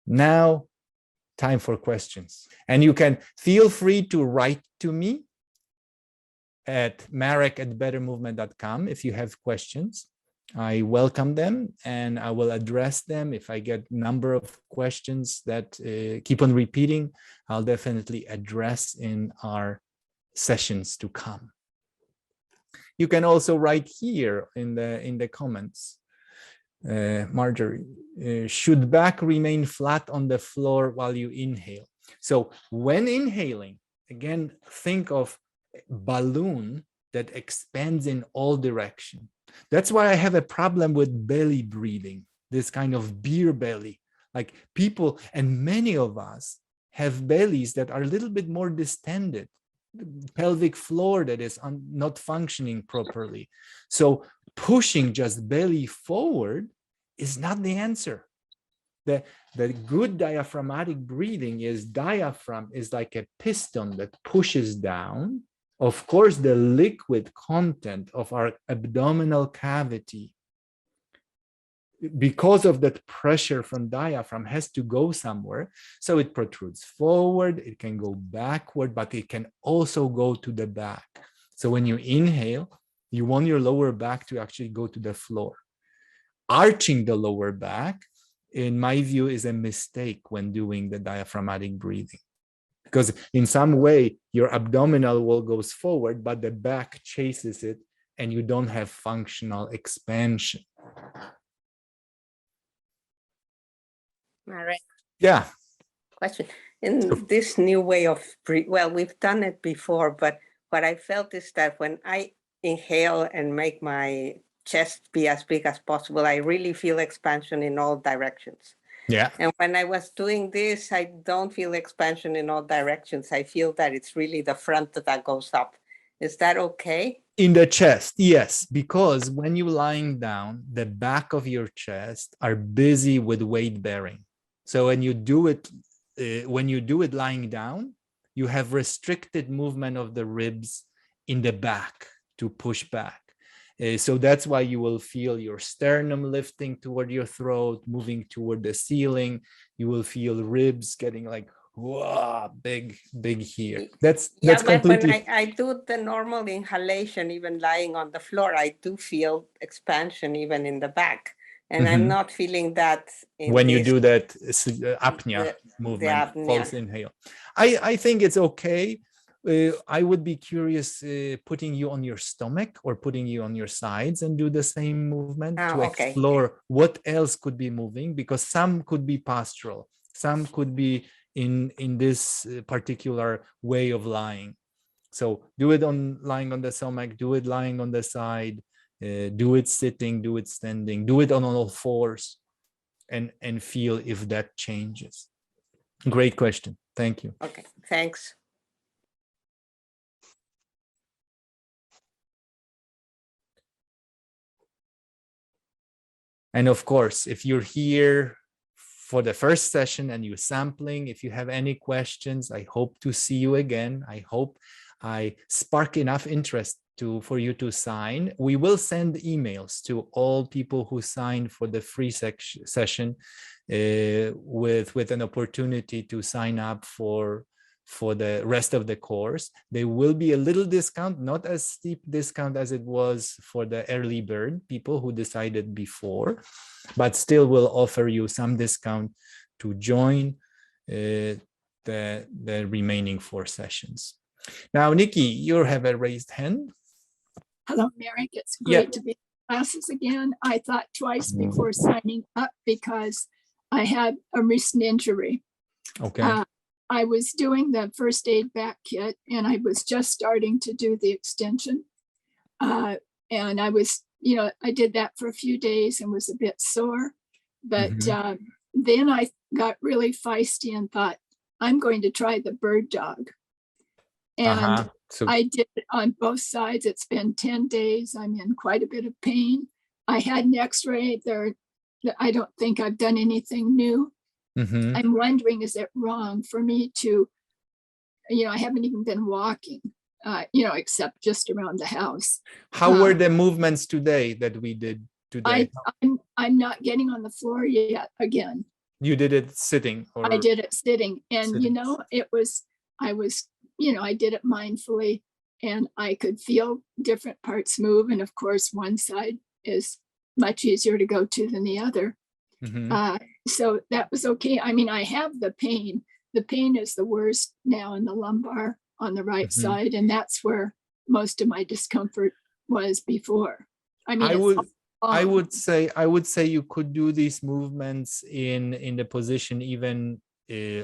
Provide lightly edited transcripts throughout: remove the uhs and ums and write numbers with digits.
Now, time for questions. And you can feel free to write to me at marek@bettermovement.com if you have questions. I welcome them and I will address them. If I get a number of questions that keep on repeating, I'll definitely address in our sessions to come. You can also write here in the comments. Marjorie, should back remain flat on the floor while you inhale? So when inhaling, again, think of balloon that expands in all directions. That's why I have a problem with belly breathing, this kind of beer belly. Like people, and many of us have bellies that are a little bit more distended, pelvic floor that is not functioning properly. So pushing just belly forward is not the answer. The good diaphragmatic breathing is diaphragm is like a piston that pushes down. Of course, the liquid content of our abdominal cavity, because of that pressure from diaphragm, has to go somewhere. So it protrudes forward, it can go backward, but it can also go to the back. So when you inhale, you want your lower back to actually go to the floor. Arching the lower back, in my view, is a mistake when doing the diaphragmatic breathing. Because in some way, your abdominal wall goes forward, but the back chases it, and you don't have functional expansion. All right. Yeah. Question. In this new way of breathing, well, we've done it before, but what I felt is that when I inhale and make my chest be as big as possible, I really feel expansion in all directions. Yeah. And when I was doing this, I don't feel expansion in all directions. I feel that it's really the front that goes up. Is that okay? In the chest, yes, because when you're lying down, the back of your chest are busy with weight bearing. So when you do it lying down, you have restricted movement of the ribs in the back to push back. So that's why you will feel your sternum lifting toward your throat, moving toward the ceiling. You will feel ribs getting like, whoa, big here. That's completely. When I do the normal inhalation, even lying on the floor, I do feel expansion even in the back. And I'm not feeling that when you do that apnea movement, false inhale. I think it's okay. I would be curious putting you on your stomach or putting you on your sides and do the same movement to explore what else could be moving, because some could be postural, some could be in this particular way of lying. So do it lying on the stomach, do it lying on the side, do it sitting, do it standing, do it on all fours, and feel if that changes. Great question. Thank you. Okay, thanks. And of course, if you're here for the first session and you're sampling, if you have any questions, I hope to see you again. I hope I spark enough interest for you to sign. We will send emails to all people who signed for the free session with an opportunity to sign up for the rest of the course. There will be a little discount, not as steep discount as it was for the early bird people who decided before, but still will offer you some discount to join the remaining 4 sessions. Now, Nikki, you have a raised hand. Hello, Marek. It's great to be in classes again. I thought twice before signing up because I had a recent injury. Okay. I was doing the first aid back kit and I was just starting to do the extension. And I was, I did that for a few days and was a bit sore. But then I got really feisty and thought, I'm going to try the bird dog. And so I did it on both sides. It's been 10 days. I'm in quite a bit of pain. I had an x-ray there. I don't think I've done anything new. I'm wondering, is it wrong for me to, I haven't even been walking, except just around the house. How were the movements today that we did today? I'm not getting on the floor yet again. You did it sitting, or I did it sitting, and sitting. you know, I did it mindfully, and I could feel different parts move. And of course, one side is much easier to go to than the other. So that was okay. I mean, I have the pain. The pain is the worst now in the lumbar on the right side, and that's where most of my discomfort was before. I mean, I would say you could do these movements in the position even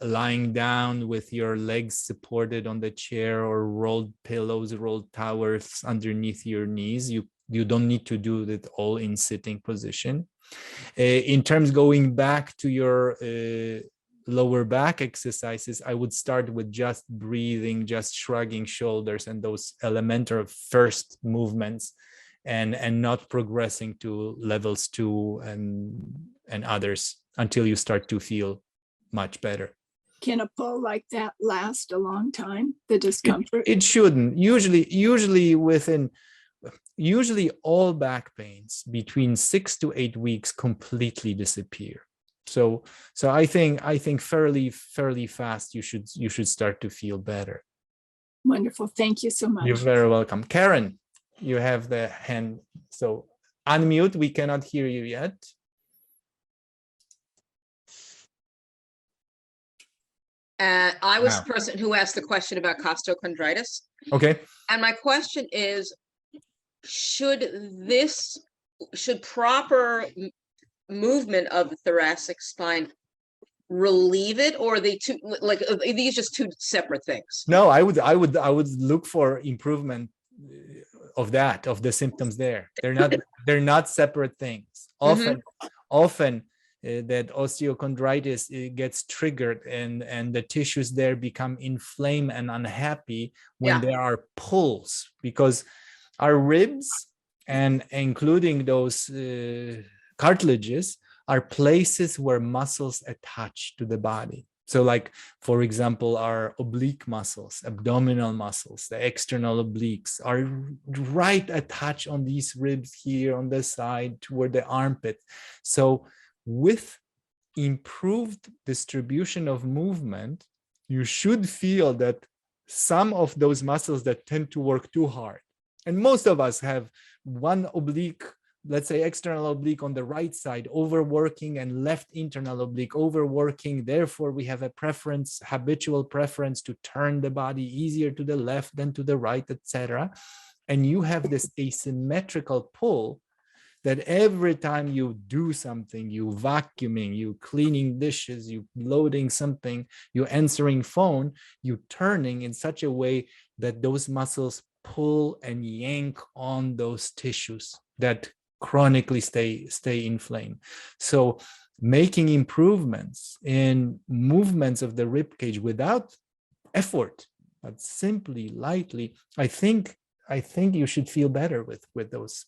lying down with your legs supported on the chair, or rolled pillows, rolled towels underneath your knees. You don't need to do it all in sitting position. In terms going back to your lower back exercises, I would start with just breathing, just shrugging shoulders, and those elementary first movements, and not progressing to levels 2 and others until you start to feel much better. Can a pull like that last a long time, the discomfort? It shouldn't. Usually all back pains between 6 to 8 weeks completely disappear. So I think fairly fast you should start to feel better. Wonderful. Thank you so much. You're very welcome. Karen, you have the hand. So unmute. We cannot hear you yet. I was the person who asked the question about costochondritis. Okay. And my question is, should proper movement of the thoracic spine relieve it, or are they two, like, are these just two separate things? No, I would look for improvement of the symptoms there. They're not separate things. Often that osteochondritis gets triggered, and the tissues there become inflamed and unhappy when there are pulls, because our ribs, and including those cartilages, are places where muscles attach to the body. So like, for example, our oblique muscles, abdominal muscles, the external obliques are right attached on these ribs here on the side toward the armpit. So with improved distribution of movement, you should feel that some of those muscles that tend to work too hard, and most of us have one oblique, let's say external oblique on the right side overworking, and left internal oblique overworking. Therefore, we have a habitual preference to turn the body easier to the left than to the right, etc. And you have this asymmetrical pull that every time you do something, you vacuuming, you cleaning dishes, you loading something, you answering phone, you turning in such a way that those muscles pull and yank on those tissues that chronically stay inflamed. So making improvements in movements of the rib cage without effort, but simply lightly, I think you should feel better with those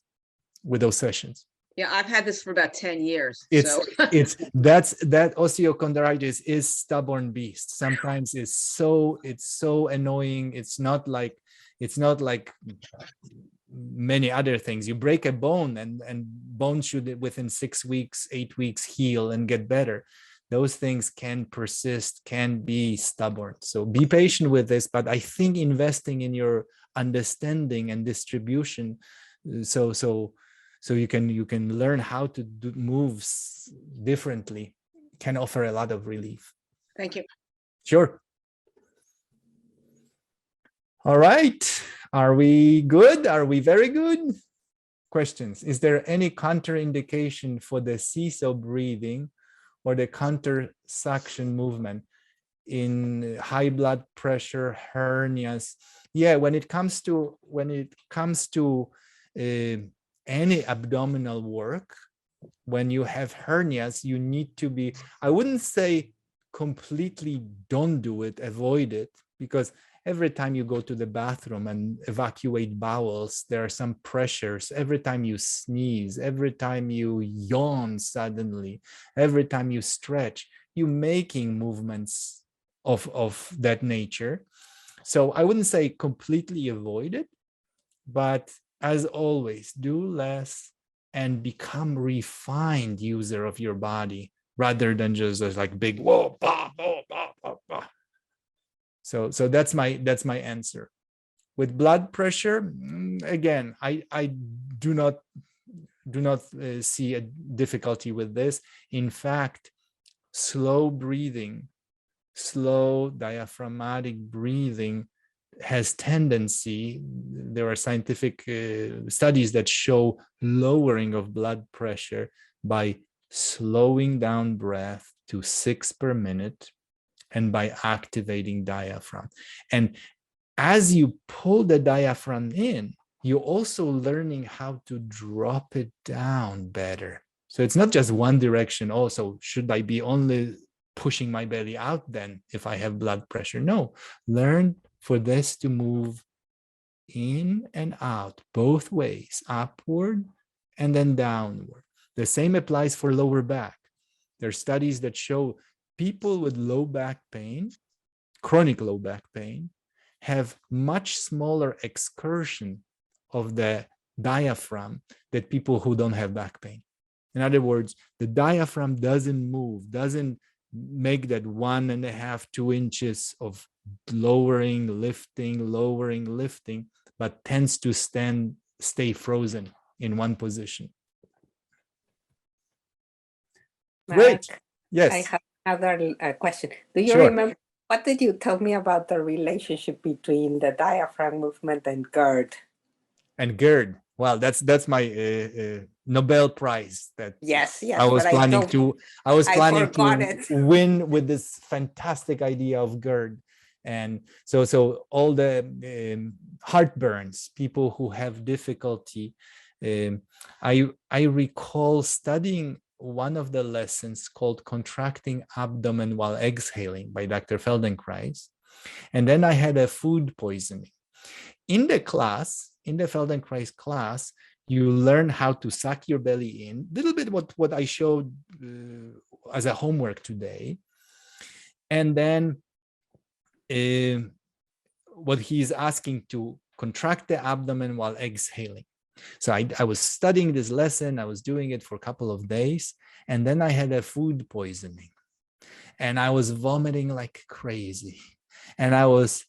sessions. Yeah, I've had this for about 10 years. That osteochondritis is stubborn beast. Sometimes it's so annoying. It's not like many other things. You break a bone, and bones should within 6 weeks, 8 weeks heal and get better. Those things can persist, can be stubborn. So be patient with this, but I think investing in your understanding and distribution, so you can learn how to do moves differently, can offer a lot of relief. Thank you. Sure. All right. Are we good? Are we very good? Questions. Is there any contraindication for the seesaw breathing or the counter suction movement in high blood pressure, hernias? Yeah, when it comes to any abdominal work, when you have hernias, you need to be, I wouldn't say completely don't do it, avoid it, because every time you go to the bathroom and evacuate bowels, there are some pressures. Every time you sneeze, every time you yawn suddenly, every time you stretch, you're making movements of that nature. So I wouldn't say completely avoid it, but as always, do less and become refined user of your body. rather than just like big whoa, bah, bah, bah, bah, bah. So that's my answer. With blood pressure, again, I do not see a difficulty with this. In fact, slow breathing, slow diaphragmatic breathing has tendency, there are scientific studies that show lowering of blood pressure by slowing down breath to 6 per minute and by activating diaphragm. And as you pull the diaphragm in, you're also learning how to drop it down better. So it's not just one direction. Also, should I be only pushing my belly out then if I have blood pressure? No, learn for this to move in and out both ways, upward and then downward. The same applies for lower back. There are studies that show people with low back pain, chronic low back pain, have much smaller excursion of the diaphragm than people who don't have back pain. In other words, the diaphragm doesn't move, doesn't make that 1.5, 2 inches of lowering, lifting, but tends to stay frozen in one position. Great. Yes. I have another question. Do you Sure. remember, what did you tell me about the relationship between the diaphragm movement and GERD? And GERD. Well, that's my Nobel Prize that Yes, I was planning to it. win with this fantastic idea of GERD. And so all the heartburns, people who have difficulty, I recall studying one of the lessons called Contracting Abdomen While Exhaling by Dr. Feldenkrais. And then I had a food poisoning. In the Feldenkrais class, you learn how to suck your belly in, a little bit what I showed as a homework today. And then what he's asking to contract the abdomen while exhaling. So I was studying this lesson, I was doing it for a couple of days, and then I had a food poisoning. And I was vomiting like crazy. And I was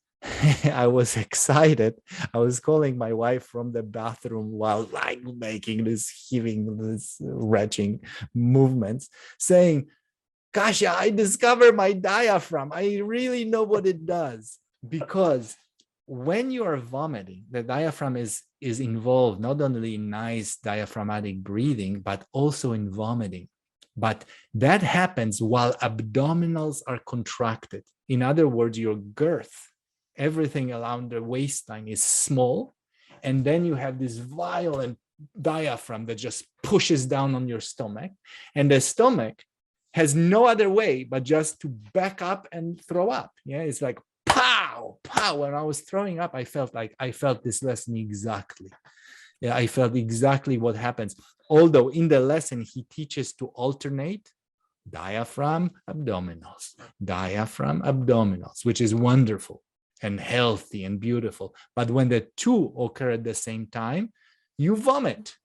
excited. I was calling my wife from the bathroom while I'm making this retching movements, saying, Kasia, I discovered my diaphragm. I really know what it does. Because when you are vomiting, the diaphragm is involved not only in nice diaphragmatic breathing, but also in vomiting. But that happens while abdominals are contracted. In other words, your girth, everything around the waistline is small. And then you have this violent diaphragm that just pushes down on your stomach. And the stomach has no other way but just to back up and throw up. Yeah, it's like pow, pow. When I was throwing up, I felt this lesson exactly. Yeah, I felt exactly what happens. Although in the lesson, he teaches to alternate diaphragm, abdominals, which is wonderful and healthy and beautiful. But when the two occur at the same time, you vomit.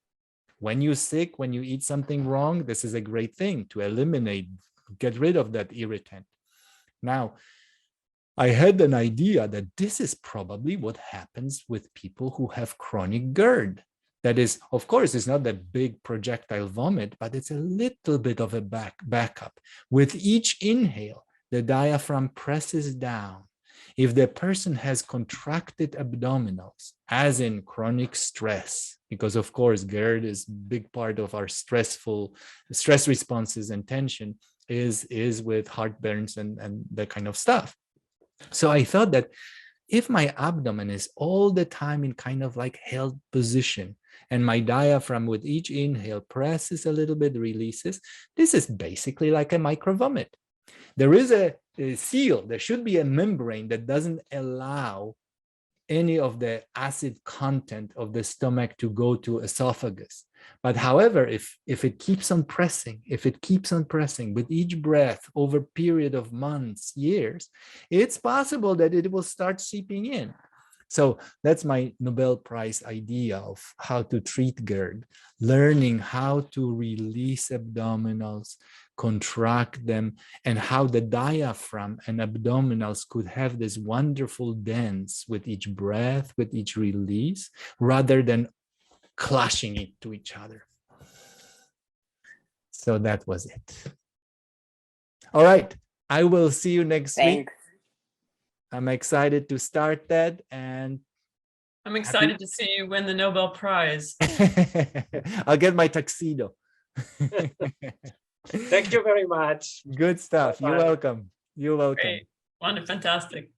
When you're sick, when you eat something wrong, this is a great thing to eliminate, get rid of that irritant. Now, I had an idea that this is probably what happens with people who have chronic GERD. That is, of course, it's not a big projectile vomit, but it's a little bit of a backup. With each inhale, the diaphragm presses down. If the person has contracted abdominals, as in chronic stress, because of course, GERD is a big part of our stress responses and tension is with heartburns and that kind of stuff. So I thought that if my abdomen is all the time in kind of like held position and my diaphragm with each inhale presses a little bit, releases, this is basically like a micro vomit. There is a seal, there should be a membrane that doesn't allow any of the acid content of the stomach to go to esophagus. But however, if it keeps on pressing, with each breath over a period of months, years, it's possible that it will start seeping in. So that's my Nobel Prize idea of how to treat GERD, learning how to release abdominals, contract them, and how the diaphragm and abdominals could have this wonderful dance with each breath, with each release, rather than clashing it to each other. So that was it. All right. I will see you next week. I'm excited to start that, and I'm excited to see you win the Nobel Prize. I'll get my tuxedo. Thank you very much. Good stuff. Bye-bye. You're welcome. You're welcome. Great. Wonderful. Fantastic.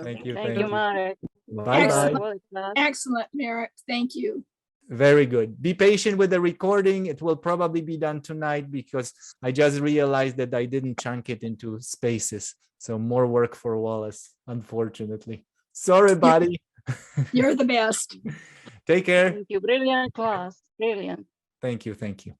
Thank you. Thank you, Marek. Bye Excellent. bye. Excellent, Merrick. Thank you. Very good. Be patient with the recording. It will probably be done tonight because I just realized that I didn't chunk it into spaces. So more work for Wallace, unfortunately. Sorry, buddy. You're the best. Take care. Thank you. Brilliant class. Brilliant. Thank you. Thank you.